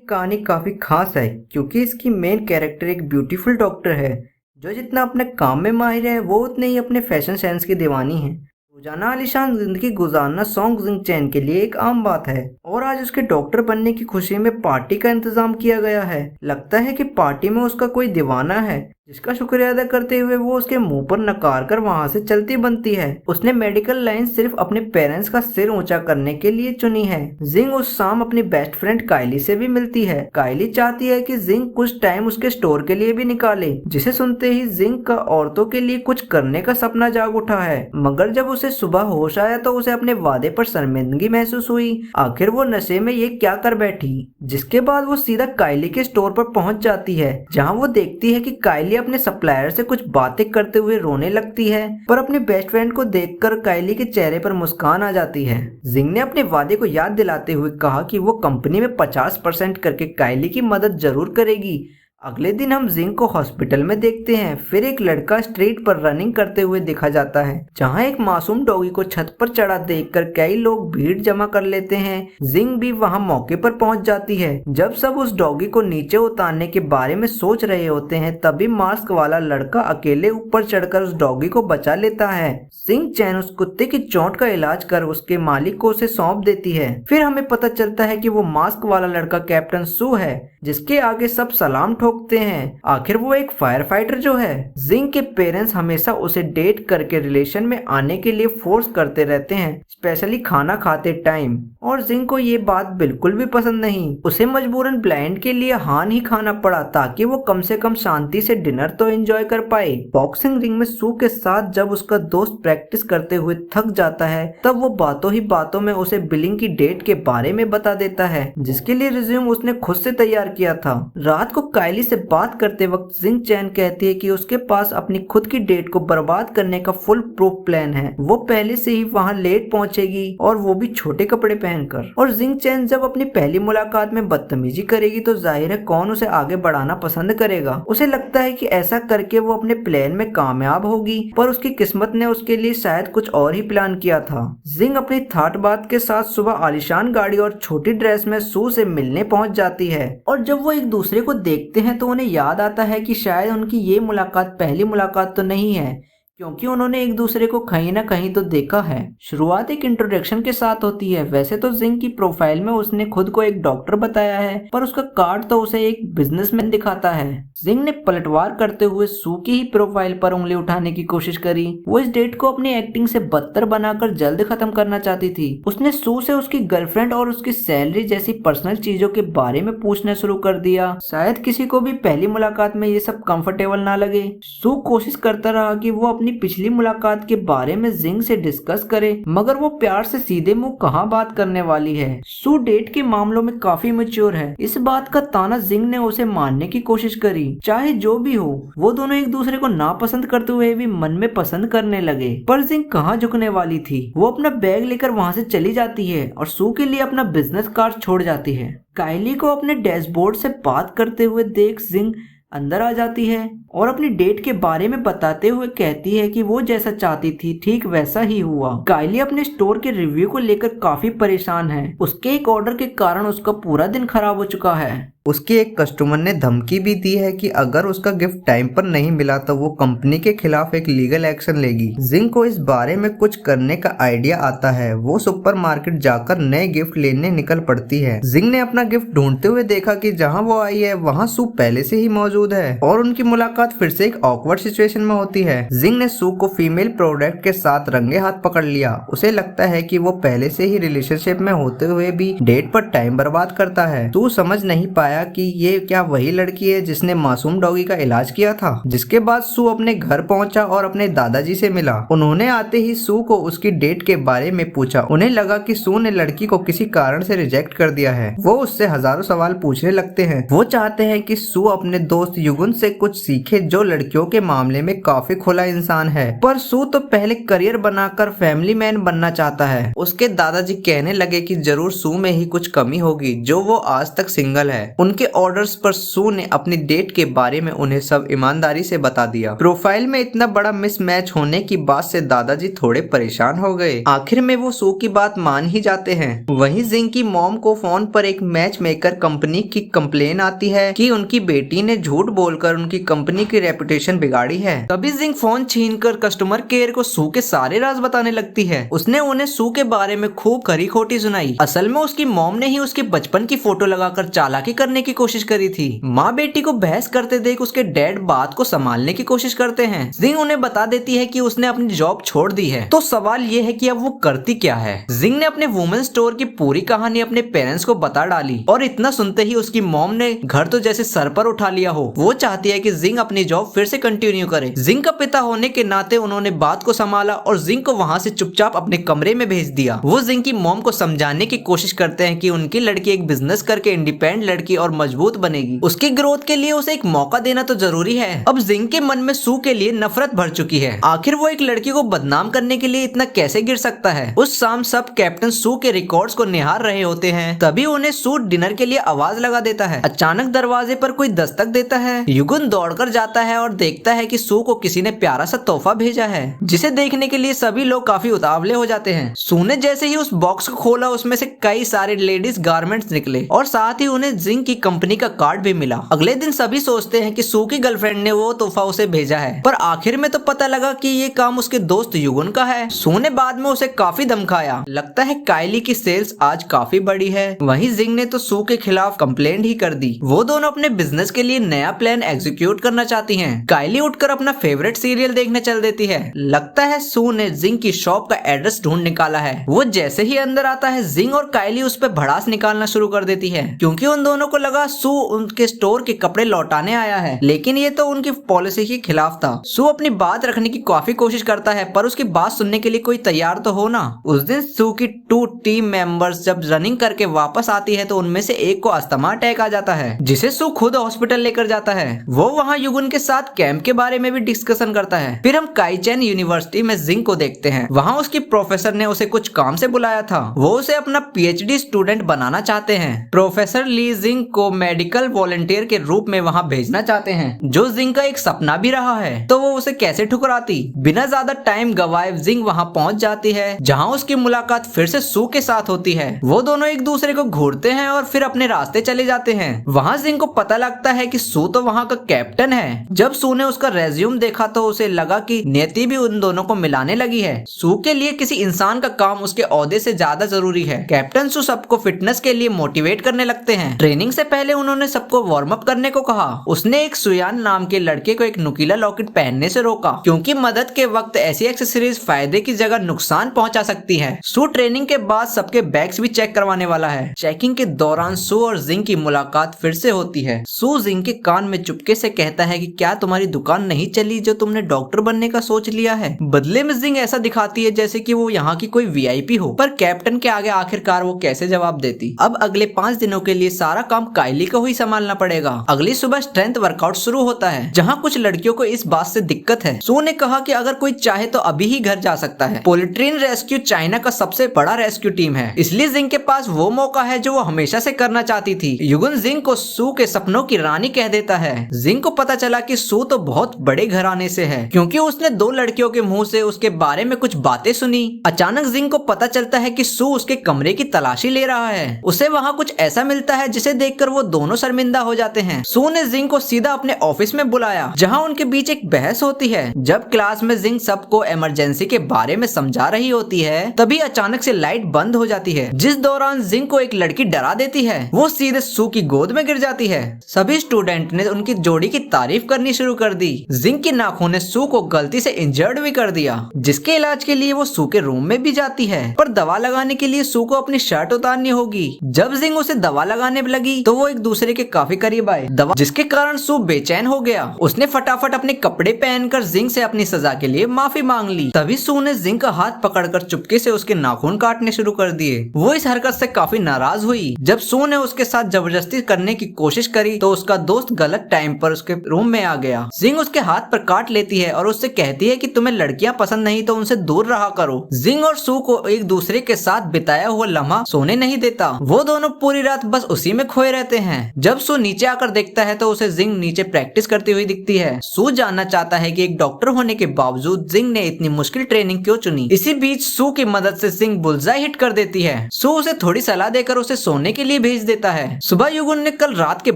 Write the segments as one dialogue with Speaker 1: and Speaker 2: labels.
Speaker 1: कहानी काफी खास है क्योंकि इसकी मेन कैरेक्टर एक ब्यूटीफुल डॉक्टर है जो जितना अपने काम में माहिर है वो उतने ही अपने फैशन सेंस की दीवानी है। रोजाना आलीशान जिंदगी गुजारना सोंग जिंग चैन के लिए एक आम बात है और आज उसके डॉक्टर बनने की खुशी में पार्टी का इंतजाम किया गया है। लगता है कि पार्टी में उसका कोई दीवाना है जिसका शुक्रिया अदा करते हुए वो उसके मुंह पर नकार कर वहां से चलती बनती है। उसने मेडिकल लाइन सिर्फ अपने पेरेंट्स का सिर ऊंचा करने के लिए चुनी है। जिंग उस शाम अपनी बेस्ट फ्रेंड कायली से भी मिलती है। कायली चाहती है कि जिंग कुछ टाइम उसके स्टोर के लिए भी निकाले, जिसे सुनते ही जिंग का औरतों के लिए कुछ करने का सपना जाग उठा है। मगर जब उसे सुबह होश आया तो उसे अपने वादे पर शर्मिंदगी महसूस हुई। आखिर वो नशे में ये क्या कर बैठी। जिसके बाद वो सीधा कायली के स्टोर पर पहुंच जाती है जहां वो देखती है कि कायली अपने सप्लायर से कुछ बातें करते हुए रोने लगती है, पर अपने बेस्ट फ्रेंड को देखकर कायली के चेहरे पर मुस्कान आ जाती है। जिंग ने अपने वादे को याद दिलाते हुए कहा कि वो कंपनी में 50% करके कायली की मदद जरूर करेगी। अगले दिन हम जिंग को हॉस्पिटल में देखते हैं। फिर एक लड़का स्ट्रीट पर रनिंग करते हुए देखा जाता है जहां एक मासूम डॉगी को छत पर चढ़ा देखकर कई लोग भीड़ जमा कर लेते हैं। जिंग भी वहां मौके पर पहुंच जाती है। जब सब उस डॉगी को नीचे उतारने के बारे में सोच रहे होते हैं तभी मास्क वाला लड़का अकेले ऊपर चढ़कर उस डॉगी को बचा लेता है। जिंग चैन उस कुत्ते की चोट का इलाज कर उसके मालिक को उसे सौंप देती है। फिर हमें पता चलता है कि वो मास्क वाला लड़का कैप्टन सू है जिसके आगे सब सलाम ठोकते हैं। आखिर वो एक फायर फाइटर जो है। जिंग के पेरेंट्स हमेशा उसे डेट करके रिलेशन में आने के लिए फोर्स करते रहते हैं, स्पेशली खाना खाते टाइम, और जिंग को ये बात बिल्कुल भी पसंद नहीं। उसे मजबूरन ब्लाइंड के लिए हान ही खाना पड़ा ताकि वो कम से कम शांति से डिनर तो एंजॉय कर पाए। बॉक्सिंग रिंग में सू के साथ जब उसका दोस्त प्रैक्टिस करते हुए थक जाता है तब वो बातों ही बातों में उसे बिलिंग की डेट के बारे में बता देता है जिसके लिए रिज्यूम उसने खुद से तैयार किया था। रात को कायली से बात करते वक्त जिंग चैन कहती है कि उसके पास अपनी खुद की डेट को बर्बाद करने का फुल प्रूफ प्लान है। वो पहले से ही वहां लेट पहुंचेगी और वो भी छोटे कपड़े पहनकर। और जिंग चैन जब अपनी पहली मुलाकात में बदतमीजी करेगी तो जाहिर है कौन उसे आगे बढ़ाना पसंद करेगा। उसे लगता है कि ऐसा करके वो अपने प्लान में कामयाब होगी, पर उसकी किस्मत ने उसके लिए शायद कुछ और ही प्लान किया था। जिंग अपनी थाट बात के साथ सुबह आलीशान गाड़ी और छोटी ड्रेस में सू से मिलने पहुंच जाती है और जब वो एक दूसरे को देखते हैं तो उन्हें याद आता है कि शायद उनकी ये मुलाकात पहली मुलाकात तो नहीं है क्योंकि उन्होंने एक दूसरे को कहीं ना कहीं तो देखा है। शुरुआत एक इंट्रोडक्शन के साथ होती है। वैसे तो जिंग की प्रोफाइल में उसने खुद को एक डॉक्टर बताया है पर उसका कार्ड तो उसे एक बिजनेसमैन दिखाता है। जिंग ने पलटवार करते हुए सू की ही प्रोफाइल पर उंगली उठाने की कोशिश करी। वो इस डेट को अपनी एक्टिंग से बदतर बनाकर जल्द खत्म करना चाहती थी। उसने सू से उसकी गर्लफ्रेंड और उसकी सैलरी जैसी पर्सनल चीजों के बारे में पूछना शुरू कर दिया। शायद किसी को भी पहली मुलाकात में ये सब कंफर्टेबल ना लगे। सू कोशिश करता रहा कि वो अपनी पिछली मुलाकात के बारे में जिंग से डिस्कस करे, मगर वो प्यार से सीधे मुंह कहां बात करने वाली है। सू डेट के मामलों में काफी मैच्योर है। इस बात का ताना जिंग ने उसे मानने की कोशिश करी। चाहे जो भी हो, वो दोनों एक दूसरे को नापसंद करते हुए भी मन में पसंद करने लगे। पर जिंग कहां झुकने वाली थी। वो अपना बैग लेकर वहां से चली जाती है और सू के लिए अपना बिजनेस कार्ड छोड़ जाती है। कायली को अपने डैशबोर्ड से बात करते हुए देख जिंग अंदर आ जाती है और अपनी डेट के बारे में बताते हुए कहती है कि वो जैसा चाहती थी ठीक वैसा ही हुआ। कायली अपने स्टोर के रिव्यू को लेकर काफी परेशान है। उसके एक ऑर्डर के कारण उसका पूरा दिन खराब हो चुका है। उसके एक कस्टमर ने धमकी भी दी है कि अगर उसका गिफ्ट टाइम पर नहीं मिला तो वो कंपनी के खिलाफ एक लीगल एक्शन लेगी। जिंग को इस बारे में कुछ करने का आइडिया आता है। वो सुपरमार्केट जाकर नए गिफ्ट लेने निकल पड़ती है। जिंग ने अपना गिफ्ट ढूंढते हुए देखा कि जहां वो आई है वहां सू पहले से ही मौजूद है और उनकी मुलाकात फिर से एक ऑकवर्ड सिचुएशन में होती है। जिंग ने सू को फीमेल प्रोडक्ट के साथ रंगे हाथ पकड़ लिया। उसे लगता है कि वो पहले से ही रिलेशनशिप में होते हुए भी डेट पर टाइम बर्बाद करता है। सू समझ नहीं पाया कि ये क्या वही लड़की है जिसने मासूम डॉगी का इलाज किया था। जिसके बाद सू अपने घर पहुंचा और अपने दादाजी से मिला। उन्होंने आते ही सू को उसकी डेट के बारे में पूछा। उन्हें लगा कि सू ने लड़की को किसी कारण से रिजेक्ट कर दिया है। वो उससे हजारों सवाल पूछने लगते हैं। वो चाहते हैं कि सू अपने दोस्त युगुन से कुछ सीखे जो लड़कियों के मामले में काफी खुला इंसान है, पर सू तो पहले करियर बनाकर फैमिली मैन बनना चाहता है। उसके दादाजी कहने लगे कि जरूर सू में ही कुछ कमी होगी जो वो आज तक सिंगल है। उनके ऑर्डर्स पर सू ने अपनी डेट के बारे में उन्हें सब ईमानदारी से बता दिया। प्रोफाइल में इतना बड़ा मिसमैच होने की बात से दादाजी थोड़े परेशान हो गए। आखिर में वो सू की बात मान ही जाते हैं। वहीं जिंग की मॉम को फोन पर एक मैच मेकर कंपनी की कंप्लेन आती है कि उनकी बेटी ने झूठ बोलकर उनकी कंपनी की रेपुटेशन बिगाड़ी है। तभी जिंग फोन छीनकर कस्टमर केयर को सू के सारे राज बताने लगती है। उसने उन्हें सू के बारे में खूब खरी खोटी सुनाई। असल में उसकी मॉम ने ही उसके बचपन की फोटो लगाकर चालाकी करने की कोशिश करी थी। माँ बेटी को बहस करते देख उसके डैड बात को संभालने की कोशिश करते हैं। जिंग उन्हें बता देती है कि उसने अपनी जॉब छोड़ दी है। तो सवाल ये है कि अब वो करती क्या है। जिंग ने अपने वुमेन स्टोर की पूरी कहानी अपने पेरेंट्स को बता डाली और इतना सुनते ही उसकी मॉम ने घर तो जैसे सर पर उठा लिया हो। वो चाहती है कि जिंग अपनी जॉब फिर से कंटिन्यू करे। जिंग का पिता होने के नाते उन्होंने बात को संभाला और जिंग को वहाँ से चुपचाप अपने कमरे में भेज दिया। वो जिंग की मॉम को समझाने की कोशिश करते हैं कि उनकी लड़की एक बिजनेस करके इंडिपेंडेंट लड़की और मजबूत बनेगी। उसकी ग्रोथ के लिए उसे एक मौका देना तो जरूरी है। अब जिंग के मन में सू के लिए नफरत भर चुकी है। आखिर वो एक लड़की को बदनाम करने के लिए इतना कैसे गिर सकता है। उस शाम सब कैप्टन सू के रिकॉर्ड्स को निहार रहे होते हैं। तभी उन्हें सू डिनर के लिए आवाज लगा देता है। अचानक दरवाजे पर कोई दस्तक देता है। युगुन दौड़कर जाता है और देखता है कि सू को किसी ने प्यारा सा तोहफा भेजा है, जिसे देखने के लिए सभी लोग काफी उतावले हो जाते हैं। सू ने जैसे ही उस बॉक्स को खोला उसमें से कई सारे लेडीज गारमेंट्स निकले और साथ ही उन्हें जिंग की कंपनी का कार्ड भी मिला। अगले दिन सभी सोचते हैं कि सू की गर्लफ्रेंड ने वो तोहफा उसे भेजा है, पर आखिर में तो पता लगा कि ये काम उसके दोस्त युगुन का है। सू ने बाद में उसे काफी धमकाया। लगता है काइली की सेल्स आज काफी बड़ी है। वहीं जिंग ने तो सू के खिलाफ कंप्लेंट ही कर दी। वो दोनों अपने बिजनेस के लिए नया प्लान एग्जीक्यूट करना चाहती हैं। काइली उठकर अपना फेवरेट सीरियल देखने चल देती है। लगता है सू ने जिंग की शॉप का एड्रेस ढूंढ निकाला है। वो जैसे ही अंदर आता है जिंग और काइली उस पर भड़ास निकालना शुरू कर देती है, क्योंकि उन दोनों को लगा सू उनके स्टोर के कपड़े लौटाने आया है, लेकिन ये तो उनकी पॉलिसी के खिलाफ था। सू अपनी बात रखने की काफी कोशिश करता है, पर उसकी बात सुनने के लिए कोई तैयार तो हो ना। उस दिन सू की 2 टीम मेंबर्स जब रनिंग करके वापस आती है तो उनमें से एक को अस्थमा अटैक आ जाता है, जिसे सू खुद हॉस्पिटल लेकर जाता है। वो वहाँ युगुन के साथ कैंप के बारे में भी डिस्कशन करता है। फिर हम काइचेन यूनिवर्सिटी में जिंग को देखते हैं। वहाँ उसकी प्रोफेसर ने उसे कुछ काम से बुलाया था। वो उसे अपना पीएचडी स्टूडेंट बनाना चाहते हैं। प्रोफेसर ली जिंग को मेडिकल वॉलंटियर के रूप में वहाँ भेजना चाहते हैं, जो जिंग का एक सपना भी रहा है। तो वो उसे कैसे ठुकराती। बिना ज्यादा टाइम गवाए जिंग वहाँ पहुँच जाती है, जहाँ उसकी मुलाकात फिर से सू के साथ होती है। वो दोनों एक दूसरे को घूरते हैं और फिर अपने रास्ते चले जाते हैं। वहाँ जिंग को पता लगता है कि सू तो वहाँ का कैप्टन है। जब सू ने उसका रेज्यूम देखा तो उसे लगा कि नियति भी उन दोनों को मिलाने लगी है। सू के लिए किसी इंसान का काम उसके ओहदे से ज्यादा जरूरी है। कैप्टन सू सबको फिटनेस के लिए मोटिवेट करने लगते हैं। ट्रेनिंग से पहले उन्होंने सबको वार्म अप करने को कहा। उसने एक सुयान नाम के लड़के को एक नुकीला लॉकेट पहनने से रोका, क्योंकि मदद के वक्त ऐसी एक्सेसरीज फायदे की जगह नुकसान पहुंचा सकती है। सू ट्रेनिंग के बाद सबके बैग्स भी चेक करवाने वाला है। चेकिंग के दौरान सू और जिंग की मुलाकात फिर से होती है। सू जिंग के कान में चुपके से कहता है कि क्या तुम्हारी दुकान नहीं चली जो तुमने डॉक्टर बनने का सोच लिया है। बदले में जिंग ऐसा दिखाती है जैसे कि वो यहाँ की कोई वीआईपी हो, पर कैप्टन के आगे आखिरकार वो कैसे जवाब देती। अब अगले 5 दिनों के लिए सारा काम काइली को ही संभालना पड़ेगा। अगली सुबह स्ट्रेंथ वर्कआउट शुरू होता है, जहाँ कुछ लड़कियों को इस बात से दिक्कत है। सू ने कहा कि अगर कोई चाहे तो अभी ही घर जा सकता है। पोलिट्रीन रेस्क्यू चाइना का सबसे बड़ा रेस्क्यू टीम है, इसलिए जिंग के पास वो मौका है जो वो हमेशा से करना चाहती थी। युगुन जिंग को सू के सपनों की रानी कह देता है। जिंग को पता चला कि सू तो बहुत बड़े घराने से है, क्योंकि उसने 2 लड़कियों के मुंह से उसके बारे में कुछ बातें सुनी। अचानक जिंग को पता चलता है कि सू उसके कमरे की तलाशी ले रहा है। उसे वहाँ कुछ ऐसा मिलता है जिसे देखकर वो दोनों शर्मिंदा हो जाते हैं। सू ने जिंग को सीधा अपने ऑफिस में बुलाया, जहाँ उनके बीच एक बहस होती है। जब क्लास में जिंग सबको इमरजेंसी के बारे में समझा रही होती है, तभी अचानक से लाइट बंद हो जाती है, जिस दौरान जिंग को एक लड़की डरा देती है। वो सीधे सू की गोद में गिर जाती है। सभी स्टूडेंट ने उनकी जोड़ी की तारीफ करनी शुरू कर दी। जिंग की नाखून ने सू को गलती से इंजर्ड भी कर दिया, जिसके इलाज के लिए वो सू के रूम में भी जाती है, पर दवा लगाने के लिए सू को अपनी शर्ट उतारनी होगी। जब जिंग उसे दवा लगाने लगी तो वो एक दूसरे के काफी करीब आए, दवा जिसके कारण सू बेचैन हो गया। उसने फटाफट अपने कपड़े पहनकर जिंग से अपनी सजा के लिए माफी मांग ली। तभी सू ने जिंग का हाथ पकड़कर चुपके से उसके नाखून काटने शुरू कर दिए। वो इस हरकत से काफी नाराज हुई। जब सू ने उसके साथ जबरदस्ती करने की कोशिश करी तो उसका दोस्त गलत टाइम पर उसके रूम में आ गया। जिंग उसके हाथ पर काट लेती है और उससे कहती है कि तुम्हें लड़कियां पसंद नहीं तो उनसे दूर रहा करो। जिंग और सू को एक दूसरे के साथ बिताया हुआ लम्हा सोने नहीं देता। वो दोनों पूरी रात बस उसी में खोए रहते हैं। जब सू नीचे आकर देखता है तो उसे जिंग नीचे प्रैक्टिस करती हुई दिखती है। सू जानना चाहता है कि एक डॉक्टर होने के बावजूद जिंग ने इतनी मुश्किल ट्रेनिंग क्यों चुनी। इसी बीच सू की मदद से जिंग बुलजाई हिट कर देती है। सू उसे थोड़ी सलाह देकर उसे सोने के लिए भेज देता है। सुबह युगुन ने कल रात के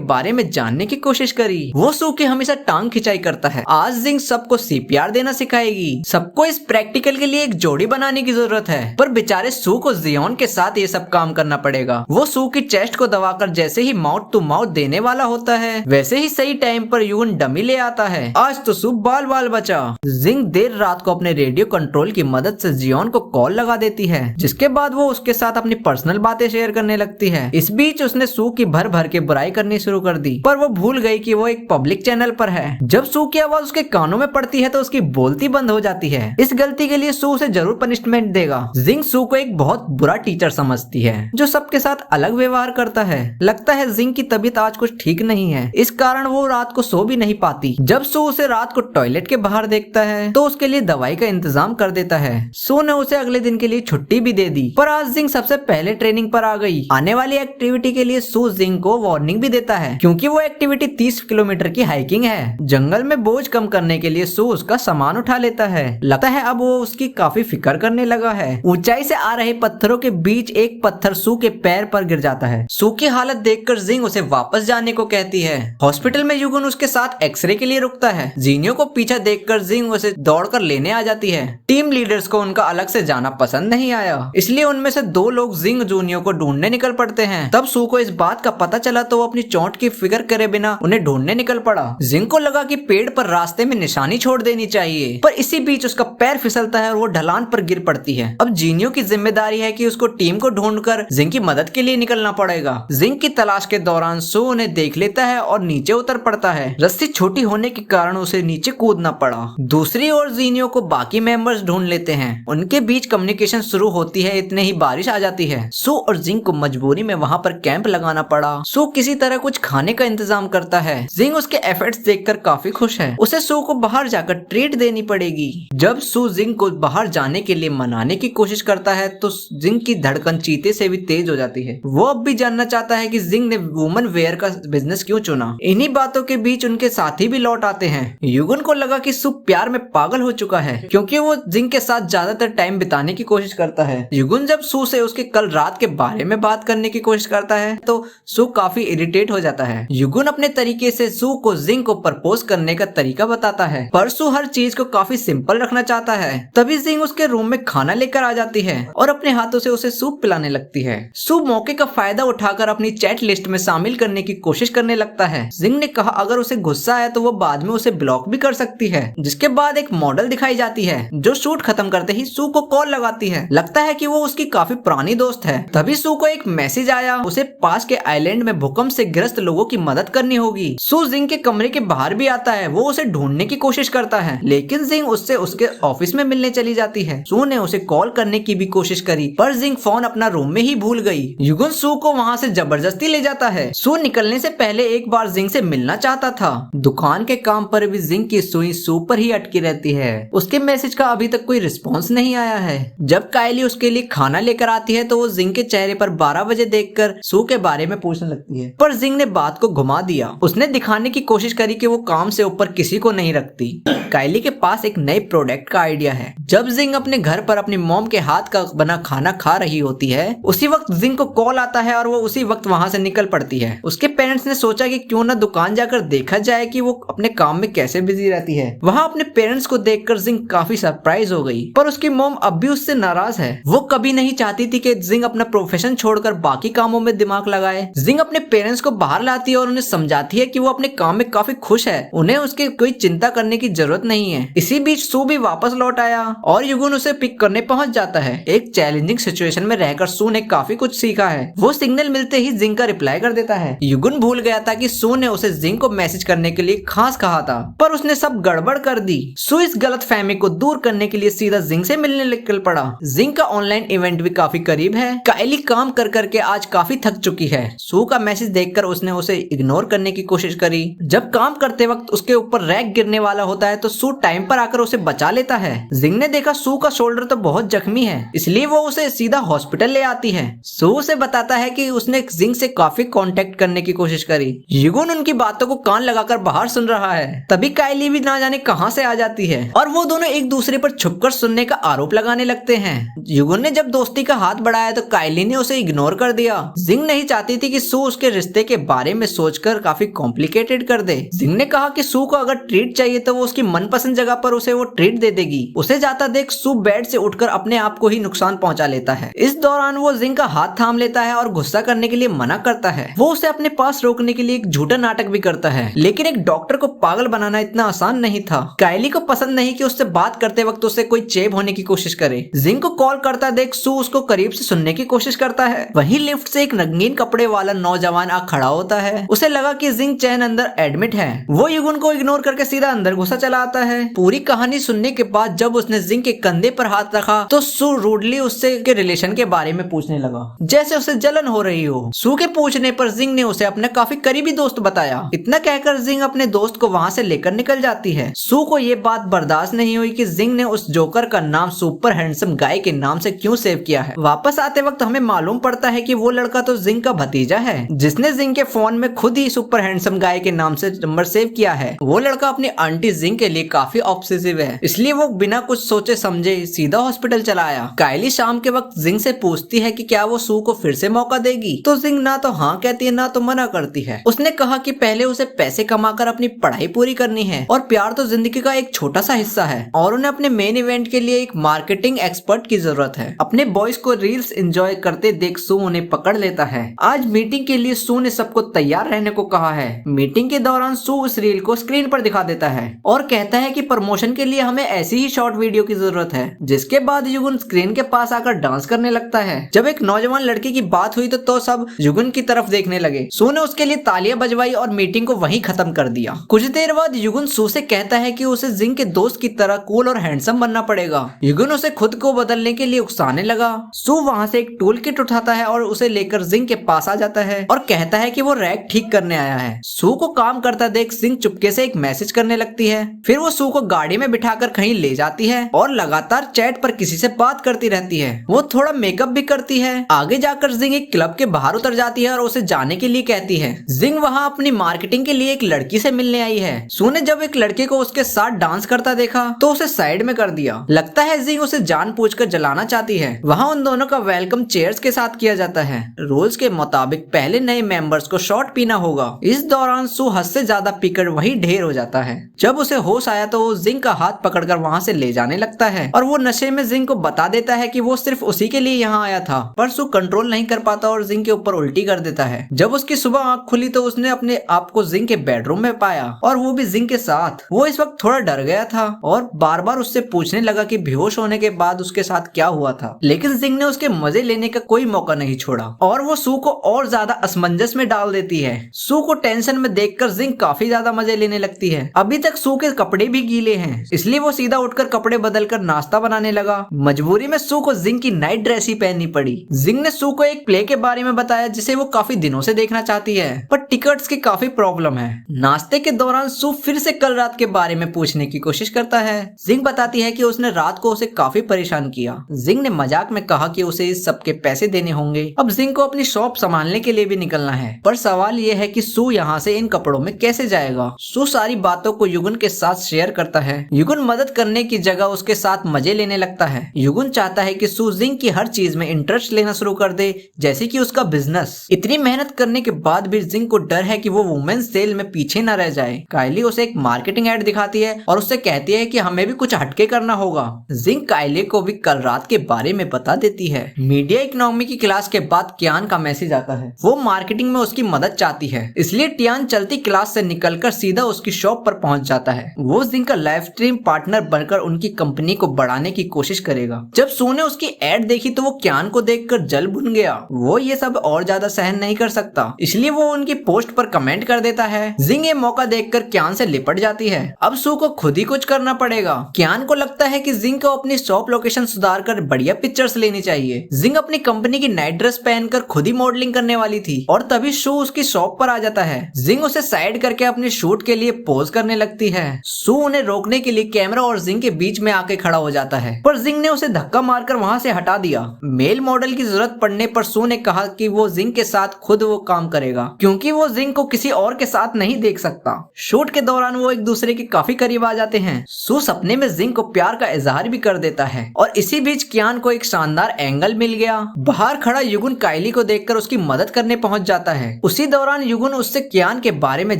Speaker 1: बारे में जानने की कोशिश करी। वो सू की हमेशा टांग खिंचाई करता है। आज जिंग सबको सीपीआर देना सिखाएगी। सबको इस प्रैक्टिकल के लिए एक जोड़ी बनाने की जरूरत है, पर बेचारे सू को जियोन के साथ ये सब काम करना पड़ेगा। वो सू की चेस्ट को दबाकर जैसे ही माउथ टू माउथ देने वाला होता है, वैसे ही सही टाइम पर युगुन डमी ले आता है। आज तो सू बाल बाल बचा। जिंग देर रात को अपने रेडियो कंट्रोल की मदद से जियोन को कॉल लगा देती है, जिसके बाद वो उसके साथ अपनी पर्सनल बातें शेयर करने लगती है। इस बीच उसने सू की भर भर के बुराई करनी शुरू कर दी, पर वो भूल गई कि वो एक पब्लिक चैनल पर है। जब सू की आवाज उसके कानों में पड़ती है तो उसकी बोलती बंद हो जाती है। इस गलती के लिए सू उसे जरूर पनिशमेंट देगा। जिंग सू को एक बहुत बुरा टीचर समझती है, जो सबके साथ अलग व्यवहार करता है। लगता है जिंग की तबीयत आज कुछ ठीक नहीं है, इस कारण वो रात को सो भी नहीं पाती। जब सू उसे रात को टॉयलेट के बाहर देखता है तो उसके लिए दवाई का इंतजाम कर देता है। सू ने उसे अगले दिन के लिए छुट्टी भी दे दी, पर आज जिंग सबसे पहले ट्रेनिंग पर आ गई। आने वाली एक्टिविटी के लिए सू जिंग को वार्निंग भी देता है, क्योंकि वो एक्टिविटी 30 किलोमीटर की हाइकिंग है। जंगल में बोझ कम करने के लिए सू उसका सामान उठा लेता है। लगता है अब वो उसकी काफी फिक्र करने लगा है। ऊंचाई से आ रहे पत्थरों के बीच एक पत्थर सू के पैर पर गिर जाता है। सू की हालत देखकर जिंग उसे वापस जाने को कहती है। हॉस्पिटल में युगुन उसके साथ एक्सरे के लिए रुकता है। जीनियो को पीछा देखकर जिंग उसे दौड़कर लेने आ जाती है। टीम लीडर्स को उनका अलग से जाना पसंद नहीं आया, इसलिए उनमें से 2 लोग जिंग जूनियो को ढूंढने निकल पड़ते हैं। तब सू को इस बात का पता चला तो वो अपनी चोट की फिक्र करे बिना उन्हें ढूंढने निकल पड़ा। जिंग को लगा कि पेड़ पर रास्ते में निशानी छोड़ देनी चाहिए, पर इसी बीच उसका पैर फिसलता है और वो ढलान पर गिर पड़ती है। अब जीनियो की जिम्मेदारी है कि उसको टीम को ढूंढकर जिंग की मदद के लिए निकलना पड़ेगा। जिंग की तलाश के दौरान सू उन्हें देख लेता है और नीचे उतर पड़ता है। रस्सी छोटी होने के कारण उसे नीचे कूदना पड़ा। दूसरी ओर जीनियो को बाकी मेंबर्स ढूंढ लेते हैं। उनके बीच कम्युनिकेशन शुरू होती है, इतने ही बारिश आ जाती है। सू और जिंग को मजबूरी में वहाँ पर कैंप लगाना पड़ा। सू किसी तरह कुछ खाने का इंतजाम करता है। जिंग उसके एफर्ट्स देखकर काफी खुश है। उसे सू को बाहर जाकर ट्रीट देनी पड़ेगी। जब सू जिंग को बाहर जाने के लिए मनाने की कोशिश करता है तो जिंग की धड़कन चीते से भी तेज हो जाती है। वो अब भी जानना चाहता है कि जिंग ने वुमन वेयर का बिजनेस क्यों चुना। इन्हीं बातों के बीच उनके साथी भी लौट आते हैं। युगुन को लगा कि सू प्यार में पागल हो चुका है, क्योंकि वो जिंग के साथ ज्यादातर टाइम बिताने की कोशिश करता है। युगुन जब सू से उसके कल रात के बारे में बात करने की कोशिश करता है तो सू काफी इरिटेट हो जाता है। युगुन अपने तरीके से सू को जिंग को प्रपोज करने का तरीका बताता है, पर सू हर चीज को काफी सिंपल रखना चाहता है। तभी जिंग उसके रूम में खाना लेकर आ जाती है और अपने हाथों से उसे सूप पिलाने लगती है। सू मौके का फायदा उठाकर अपनी चैट लिस्ट में शामिल करने की कोशिश करने लगता है। जिंग ने कहा अगर उसे गुस्सा आया तो वो बाद में उसे ब्लॉक भी कर सकती है। जिसके बाद एक मॉडल दिखाई जाती है जो शूट खत्म करते ही सू को कॉल लगाती है। लगता है कि वो उसकी काफी पुरानी दोस्त है। तभी सू को एक मैसेज आया, उसे पास के आइलैंड में भूकंप से ग्रस्त लोगों की मदद करनी होगी। सू जिंग के कमरे के बाहर भी आता है। वो उसे ढूंढने की कोशिश करता है, लेकिन जिंग उससे उसके ऑफिस में मिलने चली जाती है। सू ने उसे कॉल करने की भी कोशिश करी, पर जिंग फोन अपना रूम में ही भूल गई। युगुन सू को वहाँ से जबरदस्ती ले जाता है। सू निकलने से पहले एक बार जिंग से मिलना चाहता था। दुकान के काम पर भी जिंग की सुई सू पर ही अटकी रहती है। उसके मैसेज का अभी तक कोई रिस्पॉन्स नहीं आया है। जब कायली उसके लिए खाना लेकर आती है तो वो जिंग के चेहरे पर 12 बजे देखकर सू के बारे में पूछने लगती है, पर जिंग ने बात को घुमा दिया। उसने दिखाने की कोशिश करी कि वो काम से ऊपर किसी को नहीं रखती। कायली के पास एक नए प्रोडक्ट का आइडिया है। जब जिंग अपने घर पर अपनी मॉम के हाथ का बना खाना खा रही होती है, उसी वक्त जिंग को कॉल आता है और वो उसी वक्त वहाँ से निकल पड़ती है। उसके पेरेंट्स ने सोचा कि क्यों ना दुकान जाकर देखा जाए कि वो अपने काम में कैसे बिजी रहती है। वहाँ अपने पेरेंट्स को देखकर जिंग काफी सरप्राइज हो गई, पर उसकी मॉम अब भी उससे नाराज है। वो कभी नहीं चाहती थी कि जिंग अपना प्रोफेशन छोड़कर बाकी कामों में दिमाग लगाए। जिंग अपने पेरेंट्स को बाहर लाती है और उन्हें समझाती है कि वो अपने काम में काफी खुश है, उन्हें उसके कोई चिंता करने की जरूरत नहीं है। इसी बीच सू भी वापस लौट आया और युगुन उसे पिक करने पहुंच जाता है। एक चैलेंजिंग सिचुएशन में रहकर सू ने काफी कुछ सीखा है। वो सिग्नल मिलते ही जिंग का रिप्लाई कर देता है। युगुन भूल गया था कि सू ने उसे जिंग को मैसेज करने के लिए खास कहा था, पर उसने सब गड़बड़ कर दी। सू इस गलतफहमी को दूर करने के लिए सीधा जिंग से मिलने निकल पड़ा। जिंग का ऑनलाइन इवेंट भी काफी करीब है। कायली काम कर करके आज काफी थक चुकी है। सू का मैसेज देखकर उसने उसे इग्नोर करने की कोशिश करी। जब काम करते वक्त उसके ऊपर रैक गिरने वाला होता है तो सू टाइम पर आकर उसे बचा लेता है। जिंग ने देखा सू का शोल्डर तो बहुत जख्मी है, इसलिए वो उसे सीधा हॉस्पिटल ले आती है। सू उसे बताता है कि उसने जिंग से काफी कांटेक्ट करने की कोशिश करी। युगुन उनकी बातों को कान लगाकर बाहर सुन रहा है। तभी कायली भी ना जाने कहां से आ जाती है और वो दोनों एक दूसरे पर छुपकर सुनने का आरोप लगाने लगते हैं। युगुन ने जब दोस्ती का हाथ बढ़ाया तो कायली ने उसे इग्नोर कर दिया। जिंग नहीं चाहती थी कि सू उसके रिश्ते के बारे में सोचकर काफी कॉम्प्लिकेटेड कर दे। जिंग ने कहा कि सू को अगर ट्रीट चाहिए तो वो उसकी मनपसंद जगह पर उसे वो ट्रीट दे देगी। उसे जाता देख सू बेड से उठकर अपने आप को ही नुकसान पहुंचा लेता है। इस दौरान वो जिंग का हाथ थाम लेता है और गुस्सा करने के लिए मना करता है। वो उसे अपने पास रोकने के लिए एक झूठा नाटक भी करता है, लेकिन एक डॉक्टर को पागल बनाना इतना आसान नहीं था। कायली को पसंद नहीं कि उससे बात करते वक्त उसे कोई चेप होने की कोशिश करे। जिंग को कॉल करता देख सू उसको करीब से सुनने की कोशिश करता है। वहीं लिफ्ट से एक रंगीन कपड़े वाला नौजवान आ खड़ा होता है। उसे लगा कि जिंग चैन अंदर एडमिट है। वो युगुन को इग्नोर करके सीधा अंदर घुसा चला आता है। पूरी कहानी सुनने के बाद जब उसने जिंग के कंधे पर हाथ रखा तो सू रूडली उससे के रिलेशन के बारे में पूछने लगा, जैसे उसे जलन हो रही हो। सू के पूछने पर जिंग ने उसे अपने काफी करीबी दोस्त बताया। इतना कहकर जिंग अपने दोस्त को वहां से लेकर निकल जाती है। सू को ये बात बर्दाश्त नहीं हुई कि जिंग ने उस जोकर का नाम सुपर हैंडसम गाय के नाम से क्यों सेव किया है। वापस आते वक्त हमें मालूम पड़ता है कि वो लड़का तो जिंग का भतीजा है, जिसने जिंग के फोन में खुद ही सुपर हैंडसम गाय के नाम से नंबर सेव किया है। वो लड़का अपनी आंटी जिंग के लिए काफी ऑब्सेसिव है, इसलिए वो बिना कुछ सोचे समझे सीधा हॉस्पिटल चला आया। कायली शाम के वक्त जिंग से पूछती है कि क्या वो सू को फिर से मौका देगी, तो जिंग ना तो हाँ कहती है ना तो मना करती है। उसने कहा कि पहले उसे पैसे कमाकर अपनी पढ़ाई पूरी करनी है और प्यार तो जिंदगी का एक छोटा सा हिस्सा है और उन्हें अपने मेन इवेंट के लिए एक मार्केटिंग एक्सपर्ट की जरूरत है। अपने बॉयज को रील्स एंजॉय करते देख सू उन्हें पकड़ लेता है। आज मीटिंग के लिए सू ने सबको तैयार रहने को कहा है। मीटिंग के दौरान सू उस रील को स्क्रीन पर दिखा देता है और कहता है कि प्रमोशन के लिए हमें ऐसी ही शॉर्ट वीडियो की जरूरत है। जिसके बाद युगुन स्क्रीन के पास आकर डांस करने लगता है। जब एक नौजवान लड़के की बात हुई तो सब युगुन की तरफ देखने लगे। सू ने उसके लिए तालियां बजवाई और मीटिंग को वहीं खत्म कर दिया। कुछ देर बाद युगुन सू से कहता है कि उसे जिंग के दोस्त की तरह कूल और हैंडसम बनना पड़ेगा। युगुन उसे खुद को बदलने के लिए उकसाने लगा। सू वहां से एक टूल किट उठाता है और उसे लेकर जिंग के पास आ जाता है और कहता है कि वो रैक ठीक करने आया है। सू को काम करता देख जिंग चुपके से एक मैसेज करने लगती है। फिर वो सू को गाड़ी में बिठाकर कहीं ले जाती है और लगातार चैट पर किसी से बात करती रहती है। वो थोड़ा मेकअप भी करती है। आगे जाकर जिंग एक क्लब के बाहर उतर जाती है और उसे जाने के लिए कहती है। जिंग वहाँ अपनी मार्केटिंग के लिए एक लड़की से मिलने आई है। सू ने जब एक लड़के को उसके साथ डांस करता देखा तो उसे साइड में कर दिया। लगता है जिंग उसे जानबूझकर जलाना चाहती है। वहाँ उन दोनों का वेलकम चेयर्स के साथ किया जाता है। रूल्स के मुताबिक पहले नए मेंबर्स को शॉट पीना होगा। इस दौरान सू हद से ज्यादा पीकर वही ढेर हो जाता है। जब उसे होश आया तो वो जिंग का हाथ पकड़कर वहाँ से ले जाने लगता है और वो नशे में जिंग को बता देता है कि वो सिर्फ उसी के लिए यहाँ आया था। पर सू कंट्रोल नहीं कर पाता और जिंग के ऊपर उल्टी कर देता है। जब उसकी सुबह आंख खुली तो उसने अपने आप को जिंग के बेडरूम में पाया और वो भी जिंग के साथ। वो इस वक्त थोड़ा डर गया था और बार बार उससे पूछने लगा कि बेहोश होने के बाद उसके साथ क्या हुआ था, लेकिन जिंग ने उसके मजे लेने का कोई मौका नहीं छोड़ा और वो सू को और ज्यादा असमंजस में डाल देती है। सू को टेंशन में देखकर जिंग काफी ज्यादा मजे लेने लगती है। अभी तक सू के कपड़े भी गीले हैं, इसलिए वो सीधा उठकर कपड़े बदलकर नाश्ता बनाने लगा। मजबूरी में सू को जिंग की नाइट ड्रेस ही पहननी पड़ी। जिंग ने सू को एक प्ले के बारे में बताया जिसे वो काफी दिनों से देखना चाहती है, पर टिकट्स की काफी प्रॉब्लम है। नाश्ते के दौरान सू फिर से कल रात के बारे में पूछने की कोशिश करता है। जिंग बताती है कि उसने रात को उसे काफी परेशान किया। जिंग ने मजाक में कहा कि उसे इस सब के पैसे देने होंगे। अब जिंग को अपनी शॉप संभालने के लिए भी निकलना है, पर सवाल ये है कि सू यहाँ से इन कपड़ों में कैसे जाएगा। सू सारी बातों को युगुन के साथ शेयर करता है। युगुन मदद करने की जगह उसके साथ मजे लेने लगता है। युगुन चाहता है कि सू जिंग की हर चीज में इंटरेस्ट लेना शुरू कर दे, जैसे कि उसका बिजनेस। इतनी मेहनत करने के बाद भी जिंग को डर है कि वो वुमेन्स सेल में पीछे न रह जाए। कायली उसे एक मार्केटिंग एड दिखाती है और उससे कहती है कि हमें भी कुछ हटके करना होगा। जिंग कायली को भी कल रात के बारे में बता देती है। मीडिया इकोनॉमी की क्लास के बाद टियान का मैसेज आता है। वो मार्केटिंग में उसकी मदद चाहती है, इसलिए टियान चलती क्लास से निकलकर सीधा उसकी शॉप पर पहुंच जाता है। वो जिंग का लाइव स्ट्रीम पार्टनर बनकर उनकी कंपनी को बढ़ाने की कोशिश करेगा। जब सू ने उसकी एड देखी तो वो टियान को देखकर जल भुन गया। वो ये सब और ज्यादा सहन नहीं कर सकता, इसलिए वो उनकी पोस्ट पर कमेंट कर देता है। जिंग ये मौका देखकर टियान से लिपट जाती है। अब सू को खुद ही कुछ करना पड़ेगा। टियान को लगता है कि जिंग को अपनी शॉप लोकेशन सुधार कर बढ़िया पिक्चर्स लेनी चाहिए। जिंग अपनी कंपनी की नाइट ड्रेस पहनकर खुद ही मॉडलिंग करने वाली थी और तभी सू उसकी शॉप पर आ जाता है। जिंग उसे साइड करके अपने शूट के लिए पोज करने लगती है। सू उन्हें रोकने के लिए कैमरा और जिंग के बीच में आके खड़ा हो जाता है, पर जिंग ने उसे धक्का मारकर वहां से हटा दिया। मेल मॉडल की जरूरत पड़ने पर सू ने कहा कि वो जिंग के साथ खुद वो काम करेगा, क्योंकि वो जिंग को किसी और के साथ नहीं देख सकता। शूट के दौरान वो एक दूसरे के काफी करीब आ जाते हैं। सू सपने में जिंग को प्यार का इजहार भी कर देता है और इसी बीच कियान को एक शानदार एंगल मिल गया। बाहर खड़ा युगुन काइली को देखकर उसकी मदद करने पहुंच जाता है। उसी दौरान युगुन उससे कियान के बारे में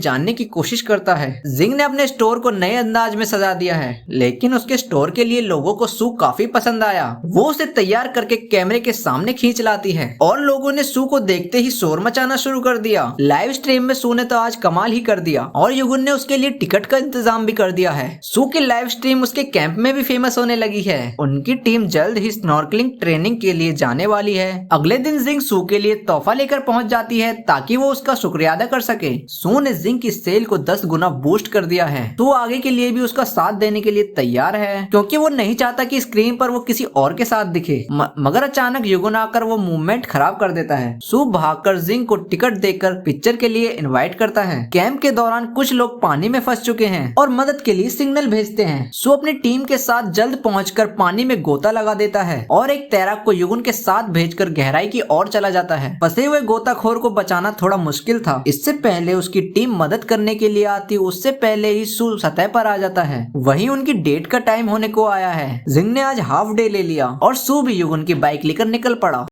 Speaker 1: जानने की कोशिश करता है। जिंग ने अपने स्टोर को नए अंदाज में सजा दिया है, लेकिन उसके स्टोर के लिए लोगों को सू काफी पसंद आया। वो उसे तैयार करके कैमरे के सामने खींच लाती है और लोगों ने सू को देखते ही शोर मचाना शुरू कर दिया। लाइव स्ट्रीम में सू ने तो आज कमाल ही कर दिया और युगुन ने उसके लिए टिकट का इंतजाम भी कर दिया है। सू की लाइव स्ट्रीम उसके कैंप में भी फेमस होने लगी है। उनकी टीम जल्द ही स्नॉर्कलिंग ट्रेनिंग के लिए जाने वाली है। अगले दिन जिंग सू के लिए तोहफा लेकर पहुंच जाती है ताकि वो उसका शुक्रिया अदा कर सके। सू ने जिंग की सेल को 10 गुना बूस्ट कर दिया है। तो आगे के लिए भी उसका साथ देने के लिए तैयार है, क्योंकि वो नहीं चाहता कि स्क्रीन पर वो किसी और के साथ दिखे। मगर अचानक युगुन आकर वो मूवमेंट खराब कर देता है। सू भागकर जिंग को टिकट देकर पिक्चर के लिए इनवाइट करता है। कैंप के दौरान कुछ लोग पानी में फंस चुके हैं और मदद के लिए सिग्नल भेजते हैं। सू अपनी टीम के साथ जल्द पहुंचकर पानी में गोता लगा देता है और एक तैराक को युगुन के साथ भेजकर गहराई की ओर चला जाता है। फंसे हुए गोताखोर को बचाना थोड़ा मुश्किल था। इससे पहले उसकी टीम मदद करने के लिए आती, उससे पहले ही सू सतह पर आ जाता है। वहीं उनकी डेट का टाइम होने को आया है। जिंग ने आज हाफ डे ले लिया और सू भी युगुन की बाइक लेकर निकल पड़ा।